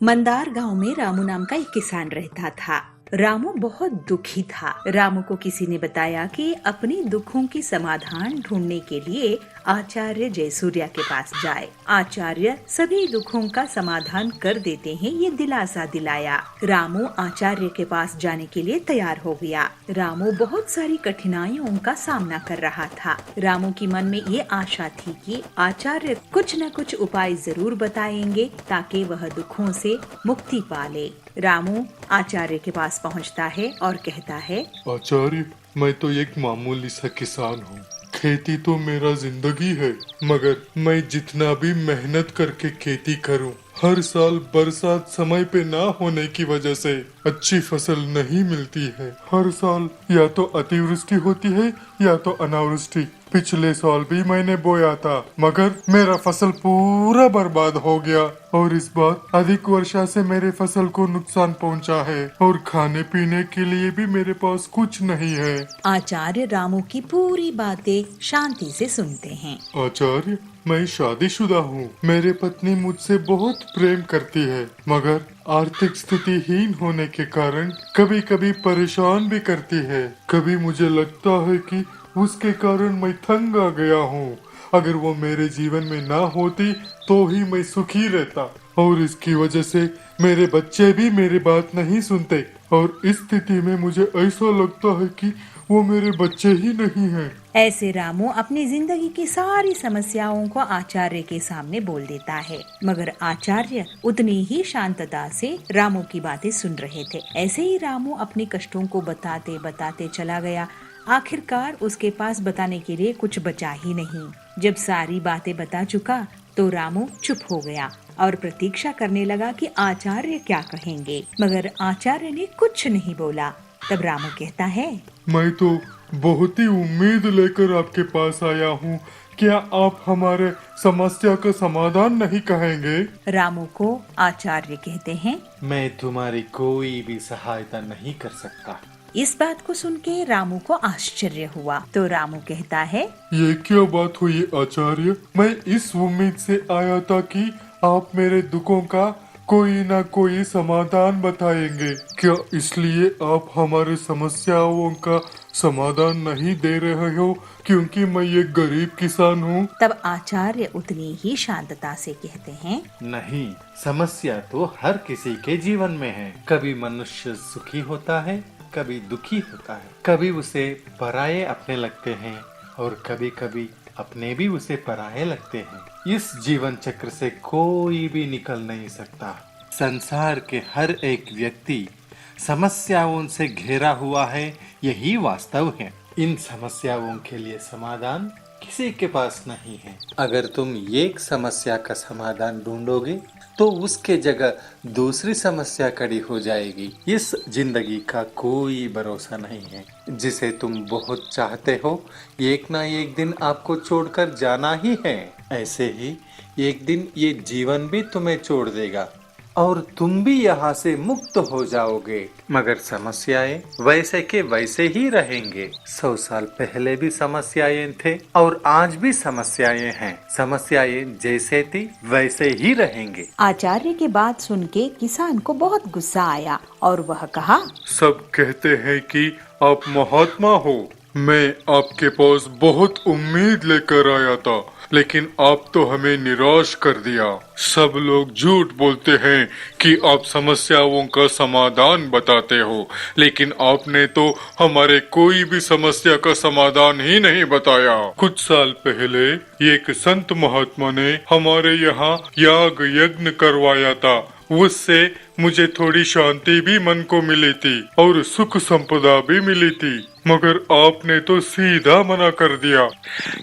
मंदार गांव में रामू नाम का एक किसान रहता था। रामू बहुत दुखी था। रामू को किसी ने बताया कि अपने दुखों की समाधान ढूंढने के लिए आचार्य जयसूर्या के पास जाए। आचार्य सभी दुखों का समाधान कर देते हैं, ये दिलासा दिलाया। रामू आचार्य के पास जाने के लिए तैयार हो गया। रामू बहुत सारी कठिनाइयों का सामना कर रहा था। रामू की मन में ये आशा थी कि आचार्य कुछ न कुछ उपाय जरूर बताएंगे ताकि वह दुखों से मुक्ति पा ले। रामू आचार्य के पास पहुंचता है और कहता है, आचार्य, मैं तो एक मामूली सा किसान हूँ। खेती तो मेरा जिंदगी है, मगर मैं जितना भी मेहनत करके खेती करूँ, हर साल बरसात समय पे ना होने की वजह से अच्छी फसल नहीं मिलती है। हर साल या तो अतिवृष्टि होती है या तो अनावृष्टि। पिछले साल भी मैंने बोया था, मगर मेरा फसल पूरा बर्बाद हो गया और इस बार अधिक वर्षा से मेरे फसल को नुकसान पहुंचा है और खाने पीने के लिए भी मेरे पास कुछ नहीं है। आचार्य रामू की पूरी बातें शांति से सुनते हैं। आचार्य, मैं शादीशुदा हूँ। मेरी पत्नी मुझसे बहुत प्रेम करती है, मगर आर्थिक स्थिति हीन होने के कारण कभी कभी परेशान भी करती है। कभी मुझे लगता है कि उसके कारण मैं तंग आ गया हूँ। अगर वो मेरे जीवन में ना होती तो ही मैं सुखी रहता, और इसकी वजह से मेरे बच्चे भी मेरी बात नहीं सुनते, और इस स्थिति में मुझे ऐसा लगता है कि वो मेरे बच्चे ही नहीं हैं। ऐसे रामू अपनी जिंदगी की सारी समस्याओं को आचार्य के सामने बोल देता है, मगर आचार्य उतनी ही शांतता से रामू की बातें सुन रहे थे। ऐसे ही रामू अपने कष्टों को बताते बताते चला गया। आखिरकार उसके पास बताने के लिए कुछ बचा ही नहीं। जब सारी बातें बता चुका तो रामू चुप हो गया और प्रतीक्षा करने लगा कि आचार्य क्या कहेंगे, मगर आचार्य ने कुछ नहीं बोला। तब रामू कहता है, मैं तो बहुत ही उम्मीद लेकर आपके पास आया हूँ। क्या आप हमारे समस्या का समाधान नहीं कहेंगे? रामू को आचार्य कहते हैं, मैं तुम्हारी कोई भी सहायता नहीं कर सकता। इस बात को सुन के रामू को आश्चर्य हुआ। तो रामू कहता है, ये क्या बात हुई आचार्य? मैं इस उम्मीद से आया था कि आप मेरे दुखों का कोई ना कोई समाधान बताएंगे। क्या इसलिए आप हमारे समस्याओं का समाधान नहीं दे रहे हो क्योंकि मैं एक गरीब किसान हूँ? तब आचार्य उतनी ही शांतता से कहते हैं, नहीं, समस्या तो हर किसी के जीवन में है। कभी मनुष्य सुखी होता है, कभी दुखी होता है, कभी उसे पराये अपने लगते हैं और कभी कभी अपने भी उसे पराये लगते हैं। इस जीवन चक्र से कोई भी निकल नहीं सकता। संसार के हर एक व्यक्ति समस्याओं से घेरा हुआ है, यही वास्तव है। इन समस्याओं के लिए समाधान किसी के पास नहीं है। अगर तुम एक समस्या का समाधान ढूंढोगे तो उसके जगह दूसरी समस्या खड़ी हो जाएगी। इस जिंदगी का कोई भरोसा नहीं है। जिसे तुम बहुत चाहते हो, एक ना एक दिन आपको छोड़कर जाना ही है। ऐसे ही एक दिन ये जीवन भी तुम्हें छोड़ देगा और तुम भी यहाँ से मुक्त हो जाओगे, मगर समस्याएं वैसे के वैसे ही रहेंगे। 100 साल पहले भी समस्याएं थे और आज भी समस्याएं हैं। समस्याएं जैसे थी वैसे ही रहेंगे। आचार्य की बात सुन के किसान को बहुत गुस्सा आया और वह कहा, सब कहते हैं कि आप महात्मा हो। मैं आपके पास बहुत उम्मीद लेकर आया था, लेकिन आप तो हमें निराश कर दिया। सब लोग झूठ बोलते हैं कि आप समस्याओं का समाधान बताते हो, लेकिन आपने तो हमारे कोई भी समस्या का समाधान ही नहीं बताया। कुछ साल पहले एक संत महात्मा ने हमारे यहाँ याग यज्ञ करवाया था। उससे मुझे थोड़ी शांति भी मन को मिली थी और सुख संपदा भी मिली थी, मगर आपने तो सीधा मना कर दिया।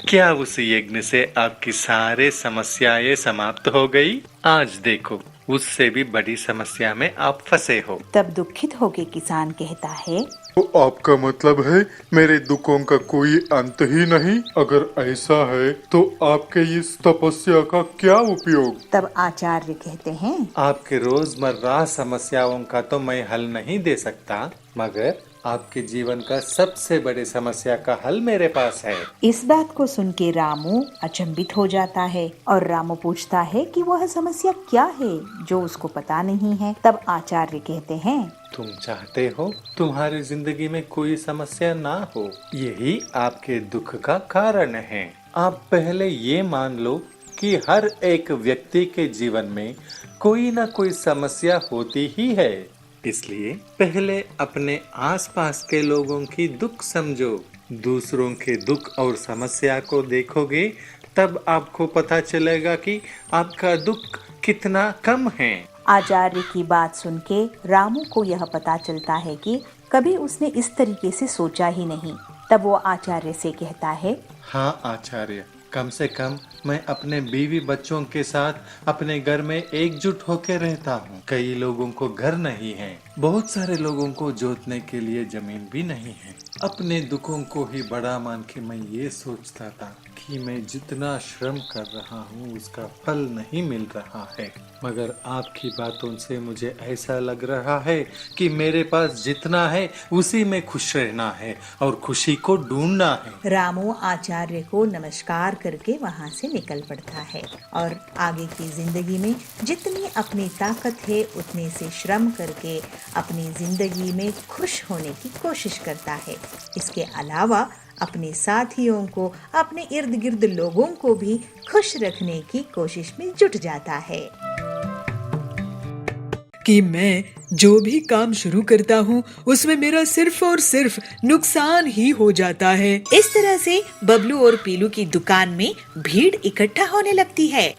क्या उस यज्ञ से आपकी सारे समस्याएं समाप्त हो गई? आज देखो, उससे भी बड़ी समस्या में आप फंसे हो। तब दुखित होके किसान कहता है, तो आपका मतलब है मेरे दुखों का कोई अंत ही नहीं? अगर ऐसा है तो आपके इस तपस्या का क्या उपयोग? तब आचार्य कहते हैं, आपके रोजमर्रा समस्याओं का तो मैं हल नहीं दे सकता, मगर आपके जीवन का सबसे बड़ी समस्या का हल मेरे पास है। इस बात को सुन के रामू अचंभित हो जाता है और रामू पूछता है कि वह समस्या क्या है जो उसको पता नहीं है। तब आचार्य कहते हैं, तुम चाहते हो तुम्हारी जिंदगी में कोई समस्या ना हो, यही आपके दुख का कारण है। आप पहले ये मान लो कि हर एक व्यक्ति के जीवन में कोई ना कोई समस्या होती ही है। इसलिए पहले अपने आसपास के लोगों की दुख समझो। दूसरों के दुख और समस्या को देखोगे तब आपको पता चलेगा कि आपका दुख कितना कम है। आचार्य की बात सुन के रामू को यह पता चलता है कि कभी उसने इस तरीके से सोचा ही नहीं। तब वो आचार्य से कहता है, हाँ आचार्य, कम से कम मैं अपने बीवी बच्चों के साथ अपने घर में एकजुट होकर रहता हूँ। कई लोगों को घर नहीं है, बहुत सारे लोगों को जोतने के लिए जमीन भी नहीं है। अपने दुखों को ही बड़ा मान के मैं ये सोचता था कि मैं जितना श्रम कर रहा हूँ उसका फल नहीं मिल रहा है, मगर आपकी बातों से मुझे ऐसा लग रहा है कि मेरे पास जितना है उसी में खुश रहना है और खुशी को ढूंढना है। रामू आचार्य को नमस्कार करके वहाँ से निकल पड़ता है और आगे की जिंदगी में जितनी अपनी ताकत है उतने से श्रम करके अपनी जिंदगी में खुश होने की कोशिश करता है। इसके अलावा अपने साथियों को, अपने इर्द गिर्द लोगों को भी खुश रखने की कोशिश में जुट जाता है कि मैं जो भी काम शुरू करता हूँ उसमें मेरा सिर्फ और सिर्फ नुकसान ही हो जाता है। इस तरह से बबलू और पीलू की दुकान में भीड़ इकट्ठा होने लगती है।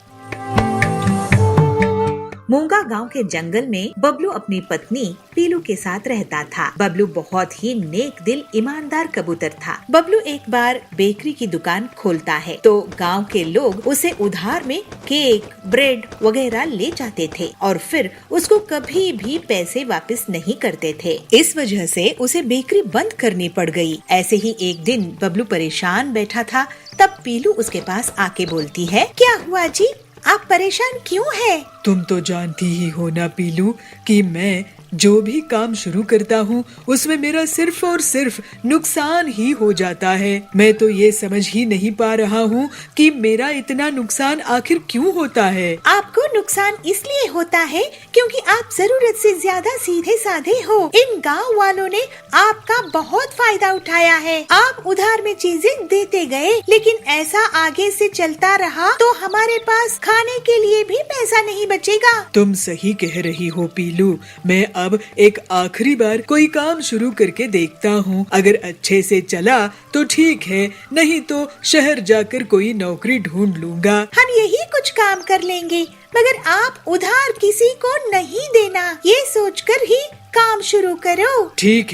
मूंगा गांव के जंगल में बबलू अपनी पत्नी पीलू के साथ रहता था। बबलू बहुत ही नेक दिल, ईमानदार कबूतर था। बबलू एक बार बेकरी की दुकान खोलता है तो गांव के लोग उसे उधार में केक, ब्रेड वगैरह ले जाते थे और फिर उसको कभी भी पैसे वापस नहीं करते थे। इस वजह से उसे बेकरी बंद करनी पड़ गई। ऐसे ही एक दिन बबलू परेशान बैठा था, तब पीलू उसके पास आके बोलती है, क्या हुआ जी, आप परेशान क्यों हैं? तुम तो जानती ही हो ना पीलू कि मैं जो भी काम शुरू करता हूँ उसमें मेरा सिर्फ और सिर्फ नुकसान ही हो जाता है। मैं तो ये समझ ही नहीं पा रहा हूँ कि मेरा इतना नुकसान आखिर क्यों होता है। आपको नुकसान इसलिए होता है क्योंकि आप जरूरत से ज्यादा सीधे साधे हो। इन गांव वालों ने आपका बहुत फायदा उठाया है। आप उधार में चीजें देते गए, लेकिन ऐसा आगे से चलता रहा तो हमारे पास खाने के लिए भी पैसा नहीं बचेगा। तुम सही कह रही हो पीलू, मैं अब एक आखिरी बार कोई काम शुरू करके देखता हूँ। अगर अच्छे से चला तो ठीक है, नहीं तो शहर जाकर कोई नौकरी ढूंढ लूंगा। हम यही कुछ काम कर लेंगे, मगर आप उधार किसी को नहीं देना, ये सोचकर ही काम शुरू करो। ठीक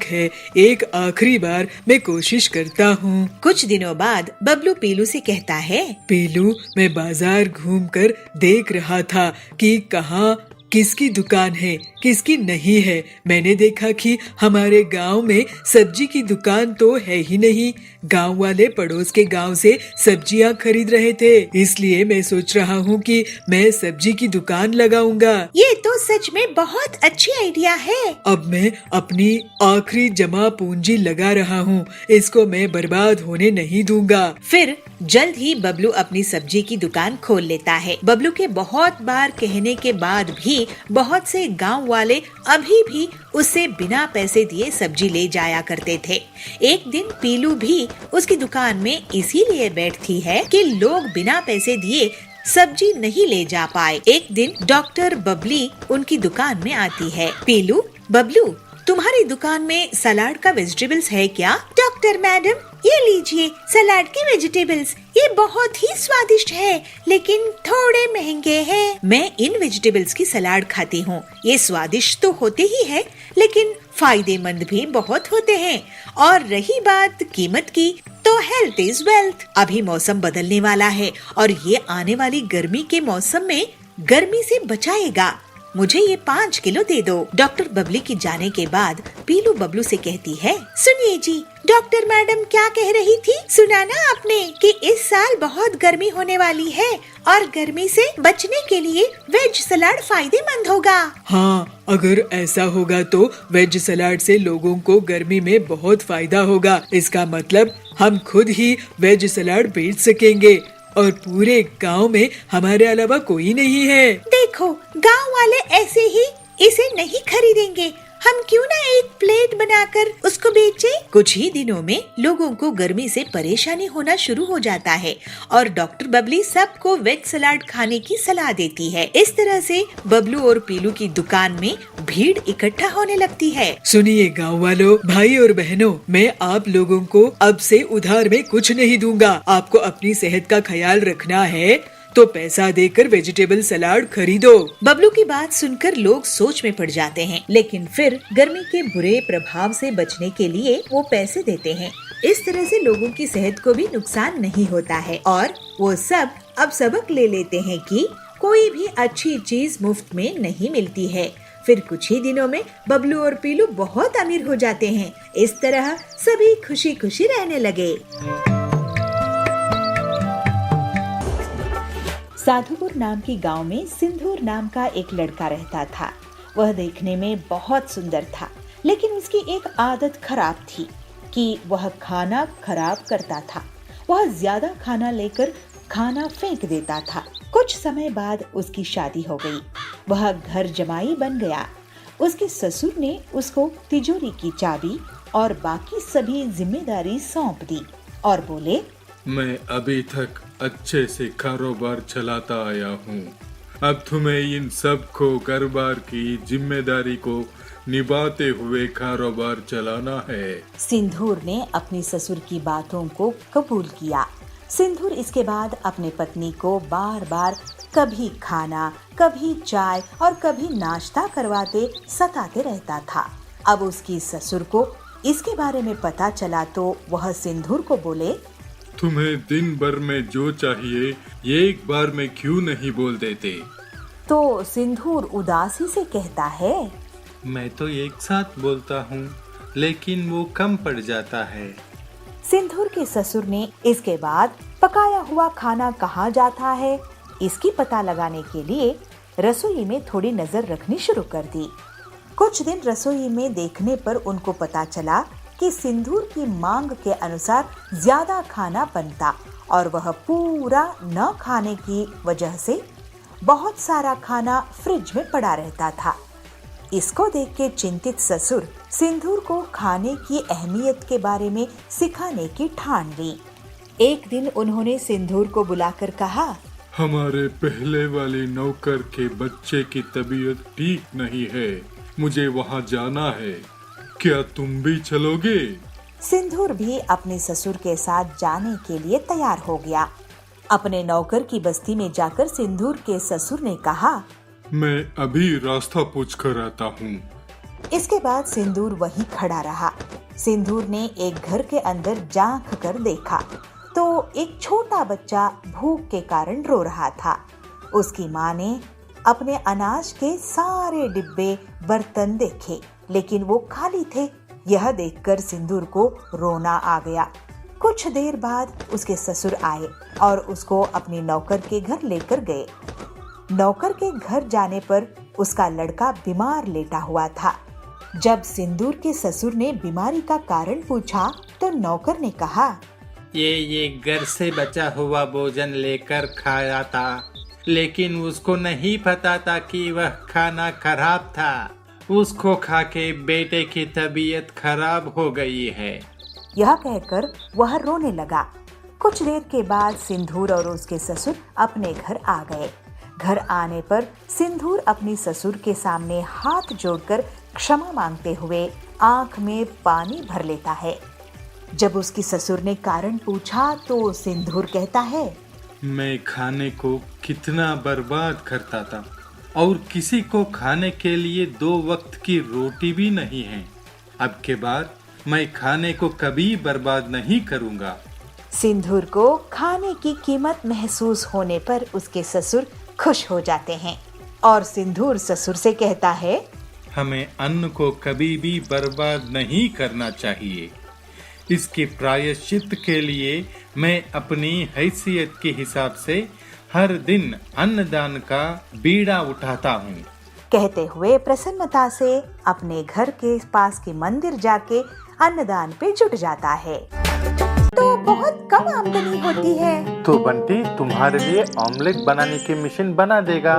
है, एक आखिरी बार मैं कोशिश करता हूँ। कुछ दिनों बाद बबलू पीलू से कहता है, पीलू, मैं बाजार घूमकर देख रहा था कि कहाँ किसकी दुकान है किसकी नहीं है। मैंने देखा कि हमारे गांव में सब्जी की दुकान तो है ही नहीं। गांव वाले पड़ोस के गांव से सब्जियां खरीद रहे थे, इसलिए मैं सोच रहा हूँ कि मैं सब्जी की दुकान लगाऊंगा। ये तो सच में बहुत अच्छी आइडिया है। अब मैं अपनी आखिरी जमा पूंजी लगा रहा हूँ, इसको मैं बर्बाद होने नहीं दूंगा। फिर जल्द ही बबलू अपनी सब्जी की दुकान खोल लेता है। बबलू के बहुत बार कहने के बाद भी बहुत से गांव वाले अभी भी उससे बिना पैसे दिए सब्जी ले जाया करते थे। एक दिन पीलू भी उसकी दुकान में इसीलिए बैठती है कि लोग बिना पैसे दिए सब्जी नहीं ले जा पाए। एक दिन डॉक्टर बबली उनकी दुकान में आती है। पीलू, बबलू, तुम्हारी दुकान में सलाद का वेजिटेबल्स है क्या? डॉक्टर मैडम, ये लीजिए सलाद के वेजिटेबल्स, ये बहुत ही स्वादिष्ट है, लेकिन थोड़े महंगे हैं। मैं इन वेजिटेबल्स की सलाद खाती हूँ। ये स्वादिष्ट तो होते ही है, लेकिन फायदेमंद भी बहुत होते हैं। और रही बात कीमत की, तो हेल्थ इज वेल्थ। अभी मौसम बदलने वाला है और ये आने वाली गर्मी के मौसम में गर्मी से बचाएगा। मुझे ये 5 किलो दे दो। डॉक्टर बबली की जाने के बाद पीलू बबलू से कहती है, सुनिए जी, डॉक्टर मैडम क्या कह रही थी? सुना ना आपने कि इस साल बहुत गर्मी होने वाली है और गर्मी से बचने के लिए वेज सलाद फायदेमंद होगा। हाँ, अगर ऐसा होगा तो वेज सलाद से लोगों को गर्मी में बहुत फायदा होगा। इसका मतलब हम खुद ही वेज सलाद बेच सकेंगे और पूरे गांव में हमारे अलावा कोई नहीं है। देखो, गांव वाले ऐसे ही इसे नहीं खरीदेंगे, हम क्यों ना एक प्लेट बनाकर उसको बेचें? कुछ ही दिनों में लोगों को गर्मी से परेशानी होना शुरू हो जाता है और डॉक्टर बबली सबको वेज सलाद खाने की सलाह देती है। इस तरह से बबलू और पीलू की दुकान में भीड़ इकट्ठा होने लगती है। सुनिए गांव वालों, भाई और बहनों, मैं आप लोगों को अब से उधार में कुछ नहीं दूंगा। आपको अपनी सेहत का ख्याल रखना है तो पैसा देकर वेजिटेबल सलाद खरीदो। बबलू की बात सुनकर लोग सोच में पड़ जाते हैं, लेकिन फिर गर्मी के बुरे प्रभाव से बचने के लिए वो पैसे देते हैं। इस तरह से लोगों की सेहत को भी नुकसान नहीं होता है और वो सब अब सबक ले लेते हैं कि कोई भी अच्छी चीज मुफ्त में नहीं मिलती है। फिर कुछ ही दिनों में बबलू और पीलू बहुत अमीर हो जाते हैं। इस तरह सभी खुशी खुशी रहने लगे। साधुपुर नाम की गांव में सिंदूर नाम का एक लड़का रहता था। वह देखने में बहुत सुंदर था, लेकिन उसकी एक आदत खराब थी कि वह खाना खराब करता था। वह ज्यादा खाना लेकर खाना फेंक देता था। कुछ समय बाद उसकी शादी हो गई। वह घर जमाई बन गया। उसके ससुर ने उसको तिजोरी की चाबी और बाकी सभी जिम्मेदारी सौंप दी और बोले, मैं अभी तक अच्छे से कारोबार चलाता आया हूँ। अब तुम्हें इन सब को कारोबार की जिम्मेदारी को निभाते हुए कारोबार चलाना है। सिंदूर ने अपनी ससुर की बातों को कबूल किया। सिंदूर इसके बाद अपने पत्नी को बार बार कभी खाना, कभी चाय और कभी नाश्ता करवाते सताते रहता था। अब उसकी ससुर को इसके बारे में पता चला तो वह सिंदूर को बोले, तुम्हें दिन भर में जो चाहिए ये एक बार में क्यों नहीं बोल देते? तो सिंदूर उदासी से कहता है, मैं तो एक साथ बोलता हूँ, लेकिन वो कम पड़ जाता है। सिंदूर के ससुर ने इसके बाद पकाया हुआ खाना कहाँ जाता है इसकी पता लगाने के लिए रसोई में थोड़ी नजर रखनी शुरू कर दी। कुछ दिन रसोई में देखने पर उनको पता चला कि सिंदूर की मांग के अनुसार ज्यादा खाना बनता और वह पूरा न खाने की वजह से बहुत सारा खाना फ्रिज में पड़ा रहता था। इसको देख के चिंतित ससुर सिंदूर को खाने की अहमियत के बारे में सिखाने की ठान ली। एक दिन उन्होंने सिंदूर को बुलाकर कहा, हमारे पहले वाले नौकर के बच्चे की तबीयत ठीक नहीं है, मुझे वहाँ जाना है, क्या तुम भी चलोगे? सिंदूर भी अपने ससुर के साथ जाने के लिए तैयार हो गया। अपने नौकर की बस्ती में जाकर सिंदूर के ससुर ने कहा, मैं अभी रास्ता पूछ कर आता हूँ। इसके बाद सिंदूर वहीं खड़ा रहा। सिंदूर ने एक घर के अंदर झांक कर देखा तो एक छोटा बच्चा भूख के कारण रो रहा था। उसकी माँ ने अपने अनाज के सारे डिब्बे बर्तन देखे, लेकिन वो खाली थे। यह देखकर सिंदूर को रोना आ गया। कुछ देर बाद उसके ससुर आए और उसको अपने नौकर के घर लेकर गए। नौकर के घर जाने पर उसका लड़का बीमार लेटा हुआ था। जब सिंदूर के ससुर ने बीमारी का कारण पूछा तो नौकर ने कहा, ये घर से बचा हुआ भोजन लेकर खाया था, लेकिन उसको नहीं पता था कि वह खाना खराब था। उसको खा के बेटे की तबीयत खराब हो गई है। यह कहकर वह रोने लगा। कुछ देर के बाद सिंदूर और उसके ससुर अपने घर आ गए। घर आने पर सिंदूर अपनी ससुर के सामने हाथ जोड़कर क्षमा मांगते हुए आंख में पानी भर लेता है। जब उसकी ससुर ने कारण पूछा तो सिंदूर कहता है, मैं खाने को कितना बर्बाद करता था और किसी को खाने के लिए 2 वक्त की रोटी भी नहीं है। अब के बाद मैं खाने को कभी बर्बाद नहीं करूंगा। सिंदूर को खाने की कीमत महसूस होने पर उसके ससुर खुश हो जाते हैं। और सिंदूर ससुर से कहता है, हमें अन्न को कभी भी बर्बाद नहीं करना चाहिए। इसके प्रायश्चित के लिए मैं अपनी हैसियत के हिसाब से हर दिन अन्नदान का बीड़ा उठाता हूँ। कहते हुए प्रसन्नता से अपने घर के पास के मंदिर जाके अन्नदान पे जुट जाता है। तो बहुत कम आमदनी होती है। तो बंटी तुम्हारे लिए ऑमलेट बनाने की मशीन बना देगा।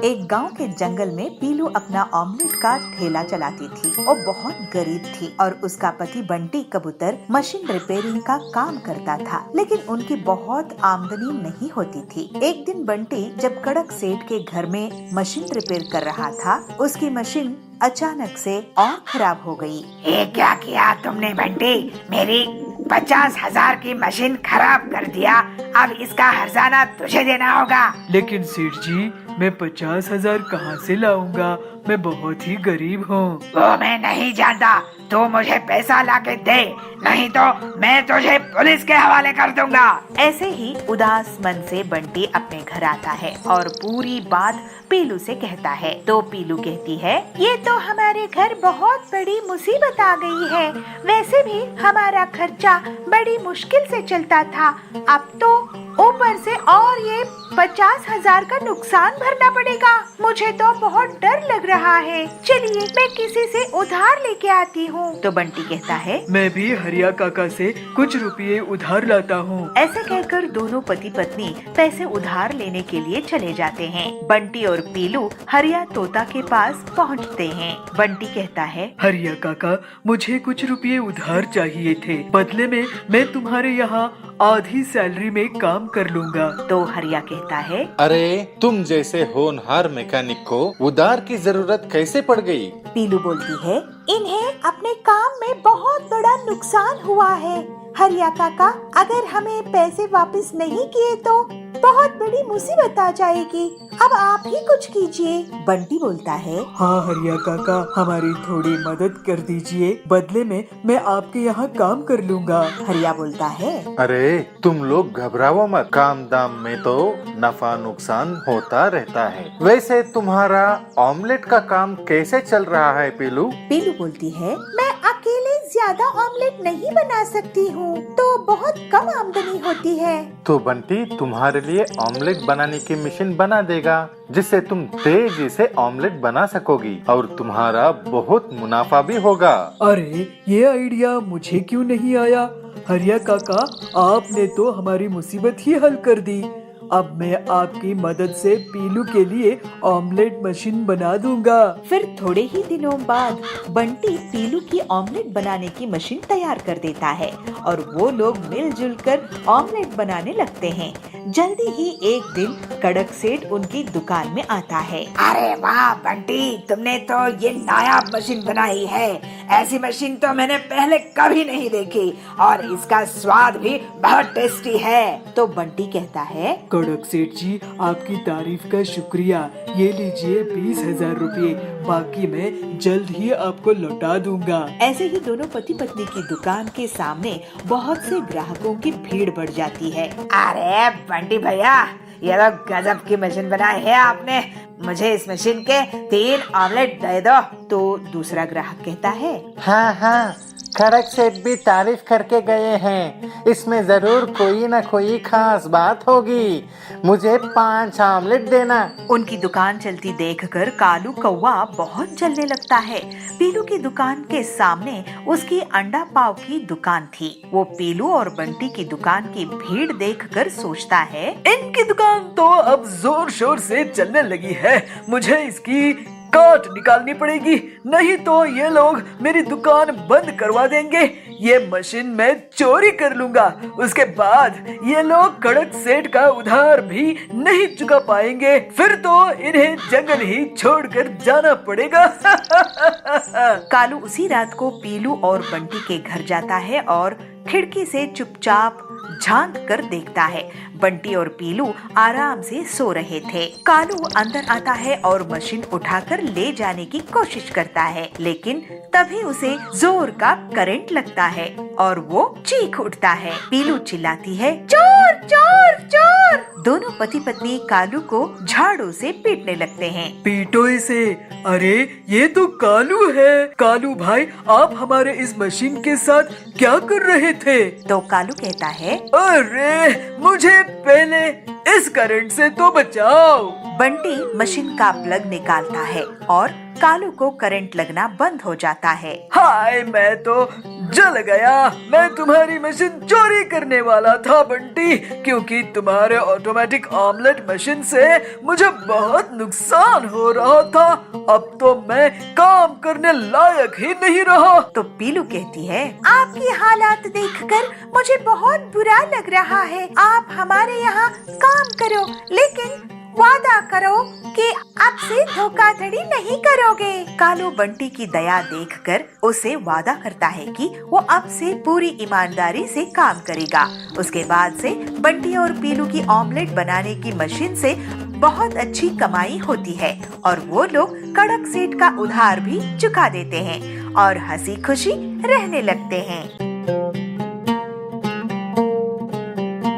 एक गांव के जंगल में पीलू अपना ऑमलेट का ठेला चलाती थी। वो बहुत गरीब थी और उसका पति बंटी कबूतर मशीन रिपेयरिंग का काम करता था, लेकिन उनकी बहुत आमदनी नहीं होती थी। एक दिन बंटी जब कड़क सेठ के घर में मशीन रिपेयर कर रहा था, उसकी मशीन अचानक से और खराब हो गई। ये क्या किया तुमने बंटी? मेरी 50,000 की मशीन खराब कर दिया। अब इसका हर्जाना तुझे देना होगा। लेकिन सेठ जी, मैं 50,000 कहाँ से लाऊंगा? मैं बहुत ही गरीब हूँ। वो मैं नहीं जानता, तू मुझे पैसा लाके दे, नहीं तो मैं तुझे पुलिस के हवाले कर दूंगा। ऐसे ही उदास मन से बंटी अपने घर आता है और पूरी बात पीलू से कहता है। तो पीलू कहती है, ये तो हमारे घर बहुत बड़ी मुसीबत आ गई है। वैसे भी हमारा खर्चा बड़ी मुश्किल से चलता था, अब तो ऊपर से और ये 50,000 का नुकसान भरना पड़ेगा। मुझे तो बहुत डर लग रहा है। चलिए मैं किसी से उधार लेके आती हूँ। तो बंटी कहता है, मैं भी हरिया काका से कुछ रुपये उधार लाता हूँ। ऐसे कहकर दोनों पति पत्नी पैसे उधार लेने के लिए चले जाते हैं। बंटी और पीलू हरिया तोता के पास पहुँचते हैं। बंटी कहता है, हरिया काका, मुझे कुछ रुपये उधार चाहिए थे। बदले में मैं तुम्हारे यहाँ आधी सैलरी में काम कर लूँगा। तो हरिया कहता है, अरे तुम जैसे होनहार मैकेनिक को उधार की जरूरत कैसे पड़ गई? पीलू बोलती है, इन्हें अपने काम में बहुत बड़ा नुकसान हुआ है। हरिया काका, अगर हमें पैसे वापस नहीं किए तो बहुत बड़ी मुसीबत आ जाएगी। अब आप ही कुछ कीजिए। बंटी बोलता है, हाँ हरिया काका, हमारी थोड़ी मदद कर दीजिए। बदले में मैं आपके यहाँ काम कर लूँगा। हरिया बोलता है, अरे तुम लोग घबराओ मत, काम दाम में तो नफा नुकसान होता रहता है। वैसे तुम्हारा ऑमलेट का काम कैसे चल रहा है पीलू? पीलू बोलती है, मैं अकेले ज्यादा ऑमलेट नहीं बना सकती हूँ, तो बहुत कम आमदनी होती है। तो बंटी तुम्हारे लिए ऑमलेट बनाने की मशीन बना देगा, जिससे तुम तेजी से ऑमलेट बना सकोगी और तुम्हारा बहुत मुनाफा भी होगा। अरे ये आइडिया मुझे क्यों नहीं आया? हरिया काका, आपने तो हमारी मुसीबत ही हल कर दी। अब मैं आपकी मदद से पीलू के लिए ऑमलेट मशीन बना दूंगा। फिर थोड़े ही दिनों बाद बंटी पीलू की ऑमलेट बनाने की मशीन तैयार कर देता है और वो लोग मिलजुल कर ऑमलेट बनाने लगते हैं। जल्दी ही एक दिन कड़क सेठ उनकी दुकान में आता है। अरे वाह बंटी, तुमने तो ये नायाब मशीन बनाई है। ऐसी मशीन तो मैंने पहले कभी नहीं देखी और इसका स्वाद भी बहुत टेस्टी है। तो बंटी कहता है, कड़क सेठ जी, आपकी तारीफ का शुक्रिया। ये लीजिए 20,000 रुपये, बाकी मैं जल्द ही आपको लौटा दूंगा। ऐसे ही दोनों पति पत्नी की दुकान के सामने बहुत से ग्राहकों की भीड़ बढ़ जाती है। अरे बंटी भैया, ये तो गजब की मशीन बनाई है आपने। मुझे इस मशीन के 3 ऑमलेट दे दो। तो दूसरा ग्राहक कहता है, हाँ हाँ, कड़क सेठ भी तारीफ करके गए हैं। इसमें जरूर कोई न कोई खास बात होगी। मुझे 5 ऑमलेट देना। उनकी दुकान चलती देखकर कालू कौवा बहुत जलने लगता है। पीलू की दुकान के सामने उसकी अंडा पाव की दुकान थी। वो पीलू और बंटी की दुकान की भीड़ देखकर सोचता है, इनकी दुकान तो अब जोर शोर से चलने लगी है। मुझे इसकी काट निकालनी पड़ेगी, नहीं तो ये लोग मेरी दुकान बंद करवा देंगे। ये मशीन मैं चोरी कर लूंगा, उसके बाद ये लोग कड़क सेठ का उधार भी नहीं चुका पाएंगे। फिर तो इन्हें जंगल ही छोड़कर जाना पड़ेगा। कालू उसी रात को पीलू और बंटी के घर जाता है और खिड़की से चुपचाप झांक कर देखता है। बंटी और पीलू आराम से सो रहे थे। कालू अंदर आता है और मशीन उठाकर ले जाने की कोशिश करता है, लेकिन तभी उसे जोर का करंट लगता है और वो चीख उठता है। पीलू चिल्लाती है, चोर चोर चोर। दोनों पति पत्नी कालू को झाड़ू से पीटने लगते हैं। पीटो इसे। अरे ये तो कालू है। कालू भाई, आप हमारे इस मशीन के साथ क्या कर रहे थे? तो कालू कहता है, अरे मुझे पहले इस करंट से तो बचाओ। बंटी मशीन का प्लग निकालता है और कालू को करंट लगना बंद हो जाता है। हाय, मैं तो जल गया। मैं तुम्हारी मशीन चोरी करने वाला था बंटी, क्योंकि तुम्हारे ऑटोमेटिक ऑमलेट मशीन से मुझे बहुत नुकसान हो रहा था। अब तो मैं काम करने लायक ही नहीं रहा। तो पीलू कहती है, आपकी हालात देखकर मुझे बहुत बुरा लग रहा है। आप हमारे यहाँ काम करो, लेकिन वादा करो कि अब से धोखाधड़ी नहीं करोगे। कालू बंटी की दया देखकर उसे वादा करता है कि वो अब से पूरी ईमानदारी से काम करेगा। उसके बाद से बंटी और पीलू की ऑमलेट बनाने की मशीन से बहुत अच्छी कमाई होती है और वो लोग कड़क सेठ का उधार भी चुका देते हैं और हंसी खुशी रहने लगते हैं।